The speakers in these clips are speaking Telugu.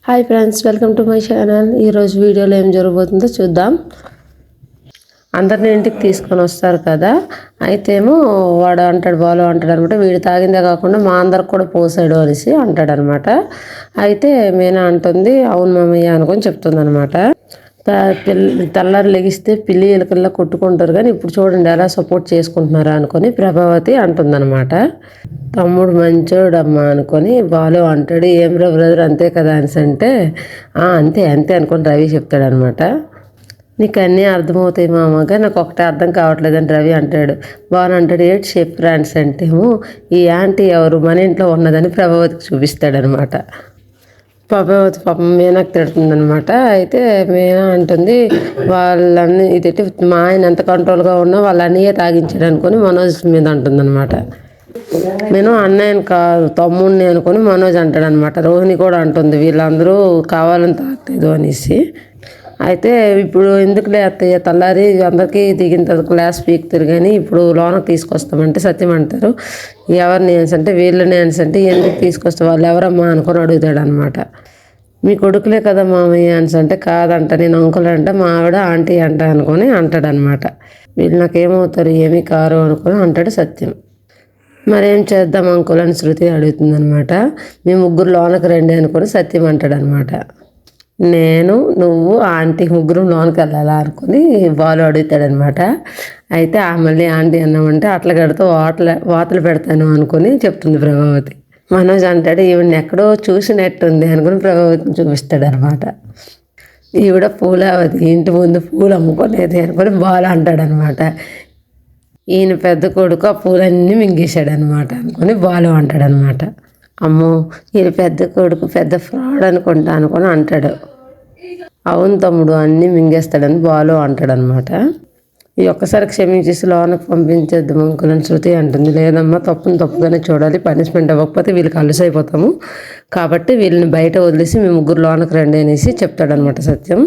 Hi friends, welcome to my channel. ఈరోజు వీడియోలో ఏం జరగబోతుందో చూద్దాం. అందరిని ఇంటికి తీసుకొని వస్తారు కదా, అయితేమో వాడు అంటాడు, బాలు అంటాడు అనమాట, వీడు తాగిందే కాకుండా మా అందరికి కూడా పోసాడు అనేసి అంటాడు అనమాట. అయితే మీనా అంటుంది, అవును మామయ్య అనుకొని చెప్తుంది అనమాట. తెల్లారి లెగిస్తే పిల్లి ఎలుకల్లా కొట్టుకుంటారు, కానీ ఇప్పుడు చూడండి ఎలా సపోర్ట్ చేసుకుంటున్నారా అనుకొని ప్రభావతి అంటుందన్నమాట. తమ్ముడు మంచోడమ్మా అనుకొని బాలు అంటాడు, ఏం రా బ్రదర్ అంతే కదా అనేసి అంటే అంతే అంతే అనుకొని రవి చెప్తాడనమాట. నీకు అన్నీ అర్థమవుతాయి మామగా, నాకు ఒకటే అర్థం కావట్లేదని రవి అంటాడు. బాలు అంటాడు, ఏంటి షేప్ ఫ్రాన్స్ అంటే ఈ యాంటీ ఎవరు మన ఇంట్లో ఉన్నదని ప్రభావతికి చూపిస్తాడనమాట. ప్రభావతి పాపం మీనాకు తిడుతుందనమాట. అయితే మీనా అంటుంది, వాళ్ళని ఇది మా ఆయన ఎంత కంట్రోల్గా ఉన్నా వాళ్ళ అన్నయ్య తాగించాడు అనుకొని మనోజ్ మీద అంటుందన్నమాట. నేను అన్నయ్యని కాదు తమ్ముడిని అనుకొని మనోజ్ అంటాడు అనమాట. రోహిణి కూడా అంటుంది, వీళ్ళందరూ కావాలని తాగలేదు అనేసి. అయితే ఇప్పుడు ఎందుకులే అత్తయ్య, తెల్లారి అందరికీ దిగిన తర్వాత క్లాస్ పీకుతారు, కానీ ఇప్పుడు లోనకి తీసుకొస్తామంటే సత్యం అంటారు. ఎవరిని అంటే వీళ్ళని అంటే ఎందుకు తీసుకొస్తా, వాళ్ళు ఎవరమ్మా అనుకొని అడుగుతాడు అనమాట. మీ కొడుకులే కదా మామయ్య అంటే కాదంట, నేను అంకుల్ అంట, మా ఆవిడ ఆంటీ అంట అనుకొని అంటాడనమాట. వీళ్ళు నాకేమవుతారు, ఏమీ కారు అనుకొని అంటాడు సత్యం. మరేం చేద్దాం అంకుల్ అని శృతి అడుగుతుందనమాట. మీ ముగ్గురు లోనకి రండి అనుకొని సత్యం అంటాడనమాట. నేను నువ్వు ఆంటీ ముగ్గురు లోనికి వెళ్ళాలా అనుకుని బాలు అడుగుతాడనమాట. అయితే మళ్ళీ ఆంటీ అన్నామంటే అట్ల గడితో వాతలు పెడతాను అనుకుని చెప్తుంది ప్రభావతి. మనోజ్ అంటాడు, ఈవిడని ఎక్కడో చూసినట్టుంది అనుకుని ప్రభావతిని చూపిస్తాడనమాట. ఈవిడ పూలవతి ఇంటి ముందు పూలు అమ్ముకోలేదు అనుకుని బాలు అంటాడనమాట. ఈయన పెద్ద కొడుకు ఆ పూలన్నీ మింగేశాడనమాట అనుకుని బాలు అంటాడనమాట. అమ్మో, ఈయన పెద్ద కొడుకు పెద్ద ఫ్రాడ్ అనుకుంటా అనుకొని అంటాడు. అవును తమ్ముడు, అన్నీ మింగేస్తాడని బాలు అంటాడనమాట. ఈ ఒక్కసారి క్షమించేసి లోనకు పంపించేద్దాం అంకుల్ అని శృతి అంటుంది. లేదమ్మా, తప్పుని తప్పుగానే చూడాలి, పనిష్మెంట్ ఇవ్వకపోతే వీళ్ళకి అలసైపోతాము, కాబట్టి వీళ్ళని బయట వదిలేసి మీ ముగ్గురు లోనకు రండి అనేసి చెప్తాడనమాట సత్యం.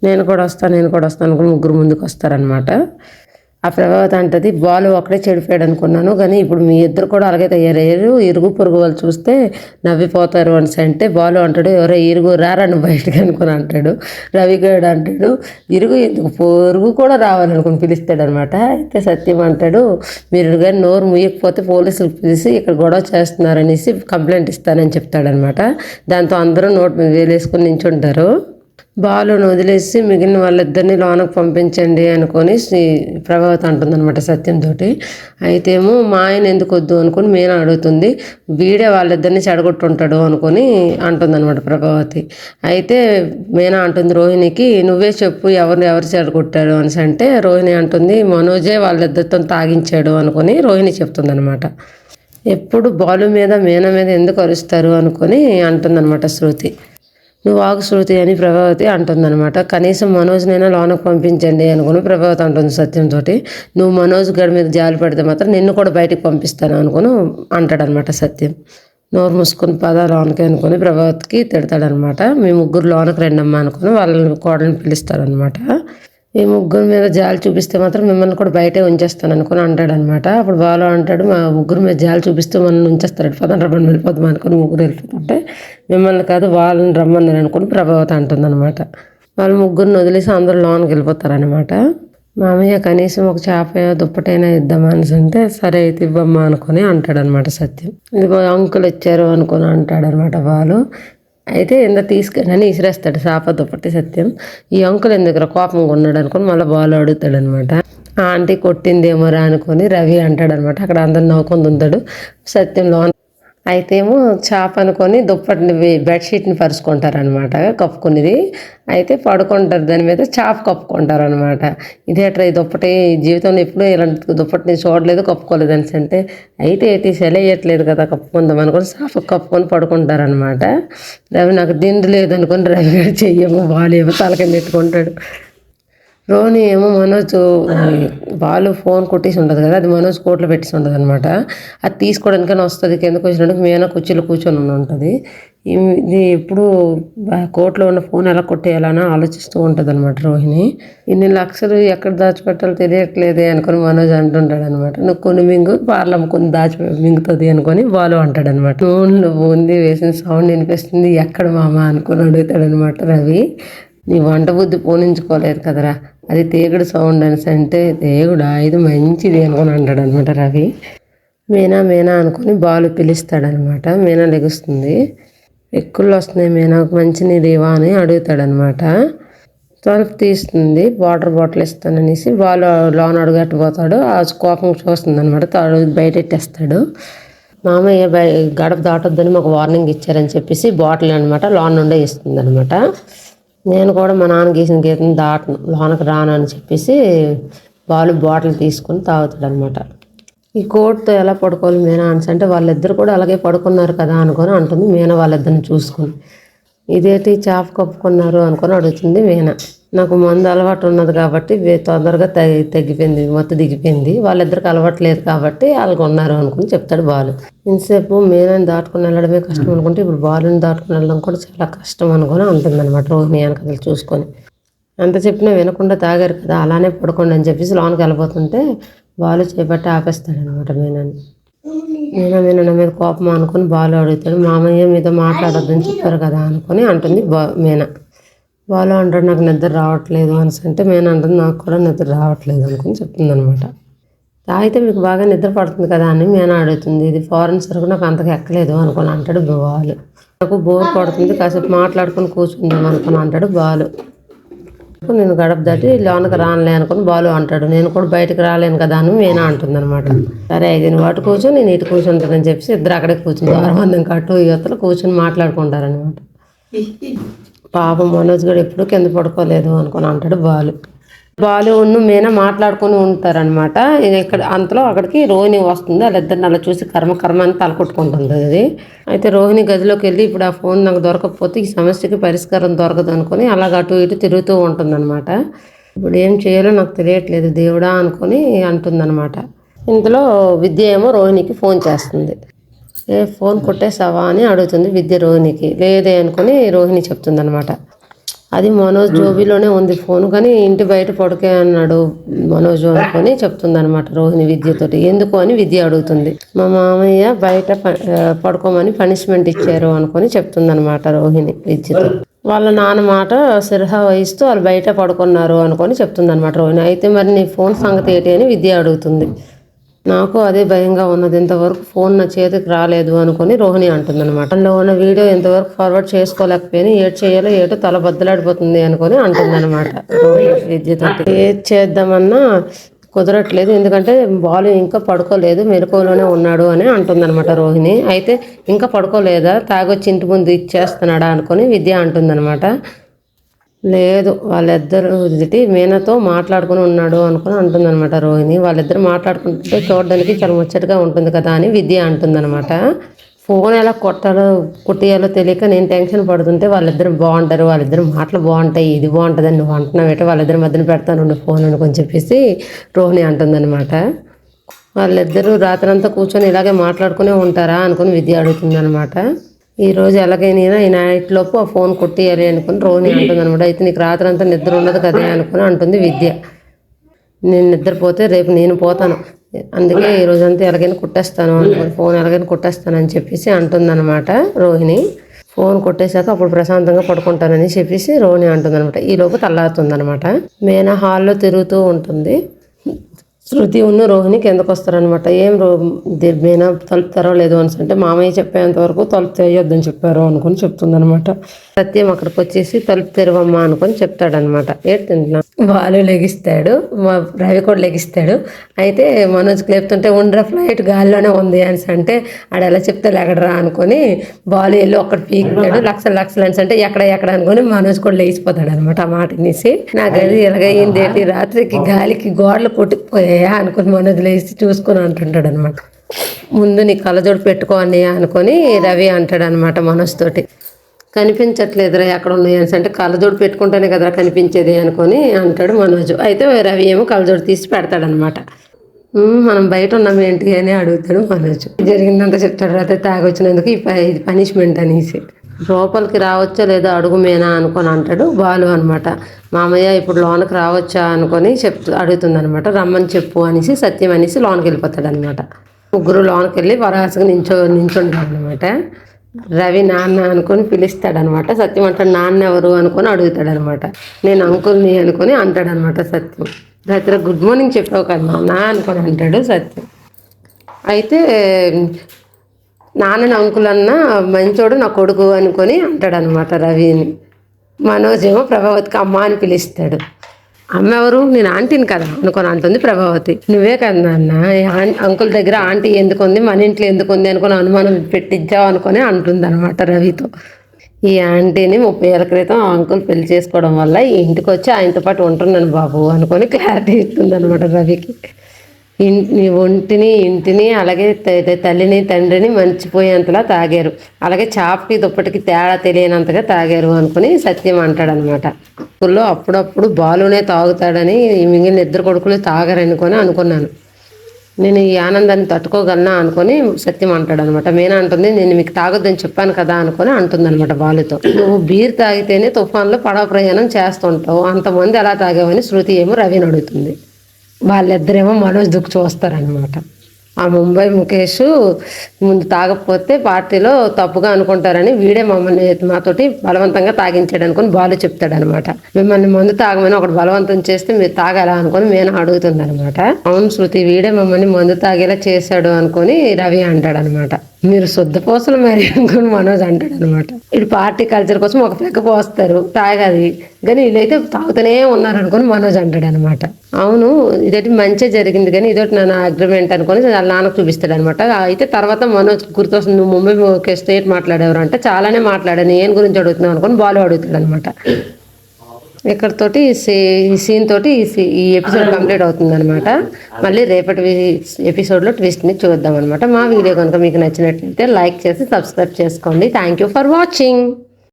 నేను కూడా వస్తాను అనుకుని ముగ్గురు ముందుకు వస్తారనమాట. ఆ ప్రభావతి అంటది, బాలు ఒకడే చెడిపోయాడు అనుకున్నాను, కానీ ఇప్పుడు మీ ఇద్దరు కూడా అలాగే తయారయ్యారు, ఇరుగు పొరుగు వాళ్ళు చూస్తే నవ్విపోతారు అనేసి అంటే బాలు అంటాడు, ఎవరో ఇరుగు రారా నువ్వు బయటకు అనుకుని అంటాడు. రవిగాడు అంటాడు, ఇరుగు ఎందుకు పొరుగు కూడా రావాలనుకుని పిలుస్తాడు అనమాట. అయితే సత్యం అంటాడు, మీరు కానీ నోరు ముయ్యకపోతే పోలీసులు పిలిచి ఇక్కడ గొడవ చేస్తున్నారనేసి కంప్లైంట్ ఇస్తానని చెప్తాడనమాట. దాంతో అందరూ నోటు మీద వేలేసుకుని నించుంటారు. బాలును వదిలేసి మిగిలిన వాళ్ళిద్దరిని లోనకు పంపించండి అనుకొని ప్రభావతి అంటుందన్నమాట సత్యంతో. అయితేమో మా ఆయన ఎందుకు వద్దు అనుకుని మీనా అడుగుతుంది. వీడే వాళ్ళిద్దరిని చెడగొట్టుంటాడు అనుకొని అంటుందన్నమాట ప్రభావతి. అయితే మీనా అంటుంది రోహిణికి, నువ్వే చెప్పు ఎవరు చెడగొట్టాడు అనేసి అంటే రోహిణి అంటుంది, మనోజే వాళ్ళిద్దరితో తాగించాడు అనుకొని రోహిణి చెప్తుందనమాట. ఎప్పుడు బాలు మీద మీనా మీద ఎందుకు అరుస్తారు అనుకొని అంటుందన్నమాట శృతి. నువ్వు ఆగు శృతి అని ప్రభావతి అంటుందన్నమాట. కనీసం మనోజ్నైనా లోనకు పంపించండి అనుకుని ప్రభావతి అంటుంది సత్యంతో. నువ్వు మనోజ్ గడి మీద జాలి పడితే మాత్రం నిన్ను కూడా బయటికి పంపిస్తాను అనుకుని అంటాడనమాట సత్యం. నోరు మూసుకొని పద లోనకి అనుకుని ప్రభావతికి తిడతాడనమాట. మీ ముగ్గురు లోనకి రెండమ్మా అనుకుని వాళ్ళని కోడని పిలుస్తారనమాట. ఈ ముగ్గురు మీద జాలి చూపిస్తే మాత్రం మిమ్మల్ని కూడా బయటే ఉంచేస్తాను అనుకుని అంటాడనమాట. అప్పుడు బాలు అంటాడు, మా ముగ్గురు మీద జాలి చూపిస్తూ మనల్ని ఉంచేస్తాడు, పదని రమ్మని వెళ్ళిపోతాం అనుకుని ముగ్గురు వెళ్ళిపోతుంటే మిమ్మల్ని కాదు వాళ్ళని రమ్మన్నారు అనుకుని ప్రభావతి అంటుందన్నమాట. వాళ్ళు ముగ్గురిని వదిలేసి అందరూ లోనికి వెళ్ళిపోతారనమాట. మామయ్య కనీసం ఒక చేప దుప్పటైనా ఇద్దామని అంటే సరే అయితే ఇవ్వమ్మా అనుకుని అంటాడనమాట సత్యం. ఇదిగో అంకులు వచ్చారు అనుకుని అంటాడనమాట బాలు. అయితే ఎందుకు తీసుకెళ్ళని ఇసిరేస్తాడు చేప దుప్పటి సత్యం. ఈ అంకుల్ ఎందుకు కోపంగా ఉన్నాడు అనుకుని మళ్ళీ బాలు అడుగుతాడనమాట. ఆంటీ కొట్టిందేమోరా అనుకొని రవి అంటాడనమాట. అక్కడ అందరు నవ్వుకొని ఉంటాడు సత్యం లోన. అయితే ఏమో చేప అనుకొని దుప్పటిని బెడ్షీట్ని పరుచుకుంటారనమాట కప్పుకునేది. అయితే పడుకుంటారు దాని మీద చేప కప్పుకుంటారు అనమాట. ఇదేట్రా ఈ దుప్పటి జీవితంలో ఎప్పుడూ ఇలాంటి దుప్పటిని చూడలేదు, కప్పుకోలేదు అనేసి అంటే అయితే ఏంటి సెలయ్యట్లేదు కదా కప్పుకుందాం అనుకొని చేప కప్పుకొని పడుకుంటారనమాట. రవి నాకు దిండు లేదనుకొని రవి గారు చెయ్యేమో బాలేమో తలకని నెట్టుకుంటాడు. రోని ఏమో మనోజ్ బాలు ఫోన్ కొట్టేసి ఉంటుంది కదా, అది మనోజ్ కోట్లో పెట్టేసి ఉంటుంది అనమాట. అది తీసుకోవడానికైనా వస్తుంది, కిందకు వచ్చినప్పుడు మీనా కుర్చీలో కూర్చొని ఉంటుంది. ఇది ఎప్పుడు కోర్టులో ఉన్న ఫోన్ ఎలా కొట్టేయాలని ఆలోచిస్తూ ఉంటుంది అనమాట రోహిణి. ఇన్ని లక్షలు ఎక్కడ దాచిపెట్టాలో తెలియట్లేదే అనుకుని మనోజ్ అంటుంటాడు అనమాట. నువ్వు కొన్ని మింగు పార్లమ్మ కొన్ని మింగుతుంది అనుకొని బాలు అంటాడు అనమాట. నువ్వు ఉంది వేసిన సౌండ్ వినిపిస్తుంది ఎక్కడ మామ అనుకుని అడుగుతాడు అనమాట రవి. నీ వంట బుద్ధి పోనించుకోలేదు కదరా, అది తేగుడు సౌండ్ అనేసి అంటే దేవుడా ఇది మంచిది అనుకుని అంటాడు అనమాట రవి. మీనా మీనా అనుకుని బాలు పిలుస్తాడనమాట. మీనా లెగుస్తుంది. ఎక్కుళ్ళు వస్తున్నాయి మీనాకు మంచినీళ్ళు ఇవా అని అడుగుతాడనమాట. తలుపు తీస్తుంది. వాటర్ బాటిల్ ఇస్తాననేసి బాలు లోన్ అడుగట్టుపోతాడు. ఆ కోపం చూస్తుంది అనమాట. బయట ఎట్టేస్తాడు. మామయ్య గడప దాటొద్దని మాకు వార్నింగ్ ఇచ్చారని చెప్పేసి బాటిల్ అనమాట లోన్ నుండే ఇస్తుంది అనమాట. నేను కూడా మా నాన్న గీసిన గీతను దాటను, లోనకు రాను అని చెప్పేసి బాలు బాటిల్ తీసుకొని తాగుతాడు అనమాట. ఈ కోట్తో ఎలా పడుకోవాలి మీనా అని అంటే వాళ్ళిద్దరు కూడా అలాగే పడుకున్నారు కదా అనుకొని అంటుంది మీనా వాళ్ళిద్దరిని చూసుకొని. ఇదేంటి చేప కప్పుకున్నారు అనుకొని అడుగుతుంది మీనా. నాకు మందు అలవాటు ఉన్నది కాబట్టి తొందరగా తగ్గిపోయింది, మొత్తం దిగిపోయింది. వాళ్ళిద్దరికి అలవాటు లేదు కాబట్టి వాళ్ళకి ఉన్నారు అనుకుని చెప్తాడు బాలు. ఇంతసేపు మీనాని దాటుకుని వెళ్ళడమే కష్టం అనుకుంటే ఇప్పుడు బాలుని దాటుకుని వెళ్ళడం కూడా చాలా కష్టం అనుకొని అంటుంది అనమాట రోహిణి వెనకలు చూసుకొని. ఎంత చెప్పినా వినకుండా తాగారు కదా అలానే పడుకోండి అని చెప్పేసి లోనికి వెళ్ళిపోతుంటే బాలు చేపట్టి ఆపేస్తాడనమాట మీనాని. మీనా నా మీద కోపం అనుకుని బాలు అడుగుతాడు. మామయ్య మీద మాట్లాడొద్దని చెప్పారు కదా అనుకొని అంటుంది మీనా. బాలు అంటాడు నాకు నిద్ర రావట్లేదు అని అంటే మీనా అంటుంది నాకు కూడా నిద్ర రావట్లేదు అనుకుని చెప్తుంది అనమాట. తాగితే మీకు బాగా నిద్ర పడుతుంది కదా అని మీనా అడుగుతుంది. ఇది ఫారెన్ సరుకు నాకు అంతగా ఎక్కలేదు అనుకుని అంటాడు బాలు. నాకు బోర్ పడుతుంది కాసేపు మాట్లాడుకొని కూర్చుందాం అనుకుని అంటాడు బాలు. నేను గడప దాటి లోనకి రానులే అనుకుని బాలు అంటాడు. నేను కూడా బయటకు రాలేను కదా అని మీనా అంటుంది అనమాట. సరే అయితే నువ్వు అటు కూర్చొని నేను ఇటు కూర్చుంటానని చెప్పేసి ఇద్దరు అక్కడే కూర్చుని ఆరమందం కట్టు యువతలు కూర్చొని మాట్లాడుకుంటారనమాట. పాపం మనోజ్ కూడా ఎప్పుడు కింద పడుకోలేదు అనుకుని అంటాడు బాలు. బాలు మీనా మాట్లాడుకొని ఉంటారనమాట. ఇక్కడ అంతలో అక్కడికి రోహిణి వస్తుంది. వాళ్ళిద్దరిని అలా చూసి కర్మ అని తలకొట్టుకుంటుంది అది. అయితే రోహిణి గదిలోకి వెళ్ళి ఇప్పుడు ఆ ఫోన్ నాకు దొరకకపోతే ఈ సమస్యకి పరిష్కారం దొరకదు అనుకుని అలాగ అటు ఇటు తిరుగుతూ ఉంటుంది అనమాట. ఇప్పుడు ఏం చేయాలో నాకు తెలియట్లేదు దేవుడా అనుకొని అంటుందన్నమాట. ఇంతలో విద్య ఏమో రోహిణికి ఫోన్ చేస్తుంది. ఫోన్ కొట్టేసావా అని అడుగుతుంది విద్య రోహిణికి. లేదే అనుకుని రోహిణి చెప్తుంది అనమాట. అది మనోజ్ జోబీలోనే ఉంది ఫోన్, కానీ ఇంటి బయట పడుకే అన్నాడు మనోజ్ అనుకొని చెప్తుంది అనమాట రోహిణి విద్యతోటి. ఎందుకు అని విద్య అడుగుతుంది. మా మామయ్య బయట పడుకోమని పనిష్మెంట్ ఇచ్చారు అనుకొని చెప్తుంది అనమాట రోహిణి విద్యతో. వాళ్ళ నాన్న మాట సిరహ వహిస్తూ వాళ్ళు బయట పడుకున్నారు అనుకొని చెప్తుంది అనమాట రోహిణి. అయితే మరి నీ ఫోన్ సంగతి ఏంటి అని విద్య అడుగుతుంది. నాకు అదే భయంగా ఉన్నది, ఇంతవరకు ఫోన్ నా చేతికి రాలేదు అనుకుని రోహిణి అంటుంది అనమాట. అందులో ఉన్న వీడియో ఇంతవరకు ఫార్వర్డ్ చేసుకోలేకపోయినా ఏడ్ చేయాలో ఏటో తల బద్దలాడిపోతుంది అనుకొని అంటుంది అనమాట రోహిణి విద్యతో. ఏది చేద్దామన్నా కుదరట్లేదు, ఎందుకంటే బాలు ఇంకా పడుకోలేదు, మెలకువలోనే ఉన్నాడు అని అంటుంది అనమాట రోహిణి. అయితే ఇంకా పడుకోలేదా, తాగొచ్చి ఇంటి ముందు ఇచ్చేస్తున్నాడా అనుకొని విద్య అంటుంది అనమాట. లేదు వాళ్ళిద్దరు మీనాతో మాట్లాడుకుని ఉన్నాడు అనుకుని అంటుందన్నమాట రోహిణి. వాళ్ళిద్దరు మాట్లాడుకుంటుంటే చూడడానికి చాలా ముచ్చటగా ఉంటుంది కదా అని విద్య అంటుందన్నమాట. ఫోన్ ఎలా కుట్టేయాలో తెలియక నేను టెన్షన్ పడుతుంటే వాళ్ళిద్దరు బాగుంటారు, వాళ్ళిద్దరు మాటలు బాగుంటాయి, ఇది బాగుంటుందని నువ్వు అంటున్నావేట, వాళ్ళిద్దరు మధ్యన పెడతాను ఫోన్ అనుకొని చెప్పేసి రోహిణి అంటుందన్నమాట. వాళ్ళిద్దరూ రాత్రంతా కూర్చొని ఇలాగే మాట్లాడుకునే ఉంటారా అనుకుని విద్య అడుగుతుందన్నమాట. ఈరోజు ఎలాగైనా ఈ నైట్ లోపు ఆ ఫోన్ కొట్టేయాలి అనుకుని రోహిణి అంటుంది అనమాట. అయితే నీకు రాత్రి అంతా నిద్ర ఉండదు కదా అనుకుని అంటుంది విద్య. నేను నిద్రపోతే రేపు నేను పోతాను, అందుకే ఈ రోజంతా ఎలాగైనా కుట్టేస్తాను అనుకుని ఫోన్ ఎలాగైనా కుట్టేస్తానని చెప్పేసి అంటుందన్నమాట రోహిణి. ఫోన్ కొట్టేశాక అప్పుడు ప్రశాంతంగా పడుకుంటానని చెప్పేసి రోహిణి అంటుందన్నమాట. ఈలోపు తెల్లారుతుందనమాట. మీనా హాల్లో తిరుగుతూ ఉంటుంది. శృతి ఉన్న రోహిణి కిందకు వస్తారనమాట. ఏం మీనా తలుపు తెరవలేదు అని అంటే మామయ్య చెప్పేంత వరకు తలుపు తెరవద్దని చెప్పారు అనుకుని చెప్తుందనమాట. సత్యం అక్కడికి వచ్చేసి తలుపు తెరవమ్మా అనుకొని చెప్తాడనమాట. తింటున్నా బాలు లెగిస్తాడు, మా రవి కూడా లెగిస్తాడు. అయితే మనోజ్ లేపుతుంటే ఉండరా ఫ్లైట్ గాల్లోనే ఉంది అని అంటే ఆడ ఎలా చెప్తే లెగడరా అనుకొని బాలు వెళ్ళి ఒక్కటి పీకుతాడు. లక్షలు అని అంటే ఎక్కడ అనుకొని మనోజ్ కూడా లేచిపోతాడు అనమాట. ఆ మాట తీసి నాకు అది ఎలాగైంది ఏంటి రాత్రికి గాలికి గోడలు కొట్టుకుపోయాయా అనుకుని మనోజ్ లేచి చూసుకొని అంటుంటాడు అనమాట. ముందు నీ కళ్ళజోడు పెట్టుకోండి అనుకొని రవి అంటాడు అనమాట మనోజ్ తోటి. కనిపించట్లేదురా ఎక్కడ ఉన్నాయి అని అంటే కళ్ళజోడు పెట్టుకుంటేనే కదరా కనిపించేది అనుకొని అంటాడు మనోజ్. అయితే రవి ఏమో కళ్ళజోడు తీసి పెడతాడనమాట. మనం బయట ఉన్నాం ఏంటి అని అడుగుతాడు మనోజ్. జరిగిందంతా చెప్తాడు, అయితే తాగొచ్చినందుకు ఇది పనిష్మెంట్ అనేసి. లోపలికి రావచ్చా లేదా అడుగు మేనా అనుకొని అంటాడు బాలు అనమాట. మామయ్య ఇప్పుడు లోనకి రావచ్చా అనుకొని అడుగుతుంది అనమాట. రమ్మని చెప్పు అనేసి సత్యం అనేసి లోనకి వెళ్ళిపోతాడు అనమాట. ముగ్గురు లోనకి వెళ్ళి వరాసగా నించుంటాడు అనమాట. రవి నాన్న అనుకొని పిలుస్తాడనమాట. సత్యం అంటాడు నాన్న ఎవరు అనుకొని అడుగుతాడనమాట. నేను అంకుల్ని అనుకొని అంటాడనమాట సత్యం. రాత్రి గుడ్ మార్నింగ్ చెప్పావు కదా నాన్న అనుకొని అంటాడు సత్యం. అయితే నాన్నని అంకుల్ అన్న మంచోడు నా కొడుకు అనుకొని అంటాడనమాట రవిని. మనోజ్ ఏమో ప్రభావతికి అమ్మ అని పిలుస్తాడు. అమ్మ ఎవరు, నేను ఆంటీని కదా అనుకొని అంటుంది ప్రభావతి. నువ్వే కదా నాన్న అంకుల్ దగ్గర ఆంటీ ఎందుకు ఉంది, మన ఇంట్లో ఎందుకు ఉంది అనుకొని అనుమానం పెట్టించావు అనుకొని అంటుంది అనమాట రవితో. ఈ ఆంటీని 30 ఏళ్ళ క్రితం అంకుల్ పెళ్లి చేసుకోవడం వల్ల ఈ ఇంటికి వచ్చి ఆయనతో పాటు ఉంటున్నాను బాబు అనుకొని క్లారిటీ ఇస్తుంది అనమాట రవికి. ఒంటిని ఇంటిని అలాగే తల్లిని తండ్రిని మర్చిపోయేంతలా తాగారు, అలాగే చాపకి దుప్పటికి తేడా తెలియనంతగా తాగారు అనుకుని సత్యం అంటాడనమాట. స్కూల్లో అప్పుడప్పుడు బాలునే తాగుతాడని మిగిలిన 2 కొడుకులు తాగరనుకొని అనుకున్నాను, నేను ఈ ఆనందాన్ని తట్టుకోగలనా అనుకొని సత్యం అంటాడనమాట. మీనా అంటుంది నేను మీకు తాగొద్దని చెప్పాను కదా అనుకొని అంటుందన్నమాట బాలుతో. నువ్వు బీర్ తాగితేనే తుఫాన్లో పడవ ప్రయాణం చేస్తుంటావు, అంతమంది ఎలా తాగావని శృతి ఏమో రవిని అడుగుతుంది. వాళ్ళిద్దరేమో మనోజ్ దుఃఖ చూస్తారనమాట. ఆ ముంబై ముఖేష్ ముందు తాగకపోతే పార్టీలో తప్పుగా అనుకుంటారని వీడే మమ్మల్ని మాతోటి బలవంతంగా తాగించాడు అనుకుని బాలు చెప్తాడనమాట. మిమ్మల్ని మందు తాగమని ఒకటి బలవంతం చేస్తే మీరు తాగాలా అనుకుని మీనా అడుగుతుంది అనమాట. అవును శృతి, వీడే మమ్మల్ని మందు తాగేలా చేశాడు అనుకొని రవి అంటాడనమాట. మీరు శుద్ధ పోసలు మరి అనుకుని మనోజ్ అంటాడు అనమాట. ఇటు పార్టీ కల్చర్ కోసం ఒక పెక్క పోస్తారు తాగది, కానీ వీళ్ళైతే తాగుతూనే ఉన్నారు అనుకుని మనోజ్ అంటాడు అనమాట. అవును ఇదొకటి మంచిగా జరిగింది కానీ ఇదొకటి నా అగ్రిమెంట్ అనుకొని వాళ్ళ నాన్నకు చూపిస్తాడు అనమాట. అయితే తర్వాత మనోజ్ గుర్తొస్తుంది, నువ్వు ముంబై స్టేట్ మాట్లాడేవారు అంటే చాలానే మాట్లాడాను, ఏం గురించి అడుగుతున్నావు అనుకొని బాలు అడుగుతాడు అనమాట. ఇక్కడతోటి ఈ సీన్ తోటి ఈ ఎపిసోడ్ కంప్లీట్ అవుతుంది అనమాట. మళ్ళీ రేపటి ఎపిసోడ్లో ట్విస్ట్ని చూద్దాం అనమాట. మా వీడియో కనుక మీకు నచ్చినట్లయితే లైక్ చేసి సబ్స్క్రైబ్ చేసుకోండి. Thank you for watching.